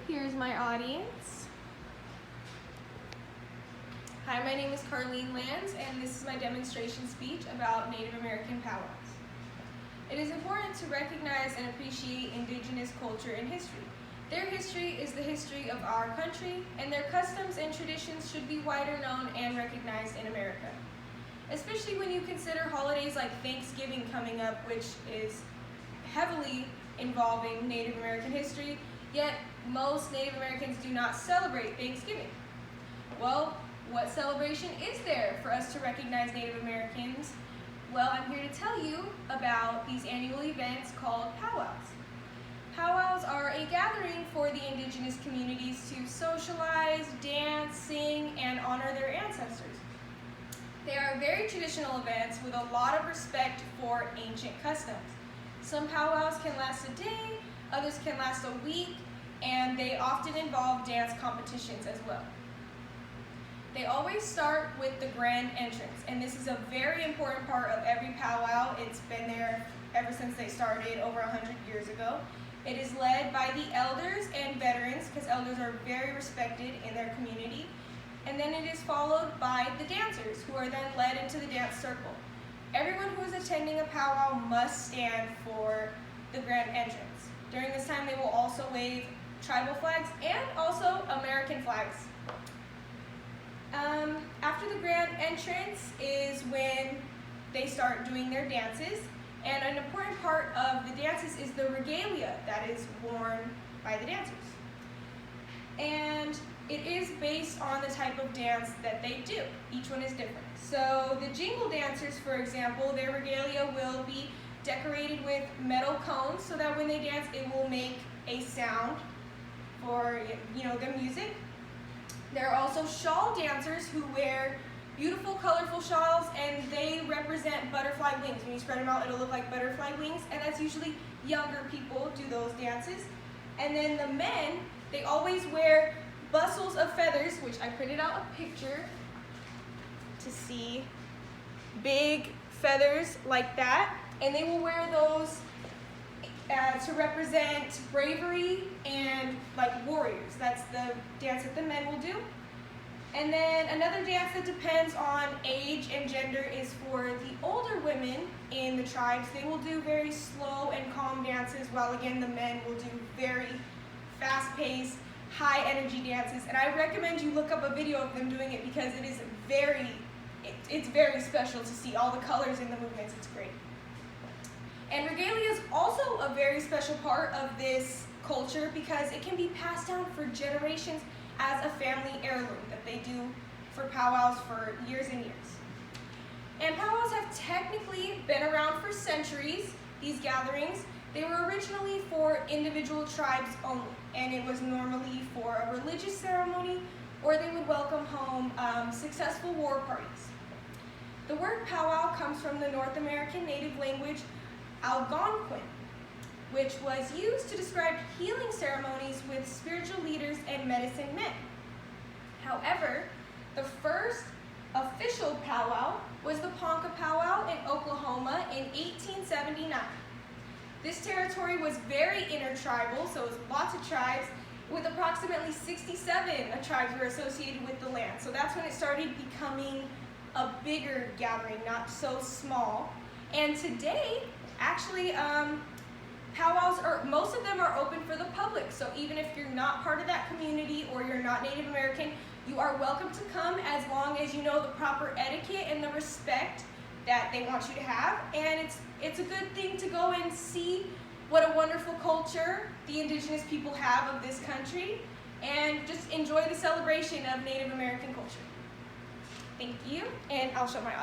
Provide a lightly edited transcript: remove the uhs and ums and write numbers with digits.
Here's my audience. Hi, my name is Carlene Lands, and this is my demonstration speech about Native American powwows. It is important to recognize and appreciate Indigenous culture and history. Their history is the history of our country, and their customs and traditions should be wider known and recognized in America. Especially when you consider holidays like Thanksgiving coming up, which is heavily involving Native American history, yet most Native Americans do not celebrate Thanksgiving. Well, what celebration is there for us to recognize Native Americans? Well, I'm here to tell you about these annual events called powwows. Powwows are a gathering for the indigenous communities to socialize, dance, sing, and honor their ancestors. They are very traditional events with a lot of respect for ancient customs. Some powwows can last a day, others can last a week, and they often involve dance competitions as well. They always start with the grand entrance, and this is a very important part of every powwow. It's been there ever since they started over 100 years ago. It is led by the elders and veterans, because elders are very respected in their community. And then it is followed by the dancers, who are then led into the dance circle. Everyone who is attending a powwow must stand for the grand entrance. During this time, they will also wave tribal flags and also American flags. After the grand entrance is when they start doing their dances, and an important part of the dances is the regalia that is worn by the dancers. And it is based on the type of dance that they do. Each one is different. So the jingle dancers, for example, their regalia will be decorated with metal cones so that when they dance, it will make a sound for the music. There are also shawl dancers who wear beautiful, colorful shawls, and they represent butterfly wings. When you spread them out, it'll look like butterfly wings, and that's usually younger people do those dances. And then the men, they always wear bustles of feathers, which I printed out a picture to see. Big feathers like that, and they will wear those to represent bravery and like warriors. That's the dance that the men will do. And then another dance that depends on age and gender is for the older women in the tribes. They will do very slow and calm dances, while again the men will do very fast-paced, high-energy dances. And I recommend you look up a video of them doing it because it is it's very special to see all the colors in the movements. It's great. And regalia is also a very special part of this culture because it can be passed down for generations as a family heirloom that they do for powwows for years and years. And powwows have technically been around for centuries, these gatherings. They were originally for individual tribes only, and it was normally for a religious ceremony, or they would welcome home successful war parties. The word powwow comes from the North American native language Algonquin, which was used to describe healing ceremonies with spiritual leaders and medicine men. However, the first official powwow was the Ponca powwow in Oklahoma in 1879. This territory was very intertribal, so it was lots of tribes, with approximately 67 tribes were associated with the land. So that's when it started becoming a bigger gathering, not so small. And today, actually, powwows most of them are open for the public. So even if you're not part of that community or you're not Native American, you are welcome to come as long as you know the proper etiquette and the respect that they want you to have. And it's a good thing to go and see what a wonderful culture the indigenous people have of this country, and just enjoy the celebration of Native American culture. Thank you, and I'll show my audience.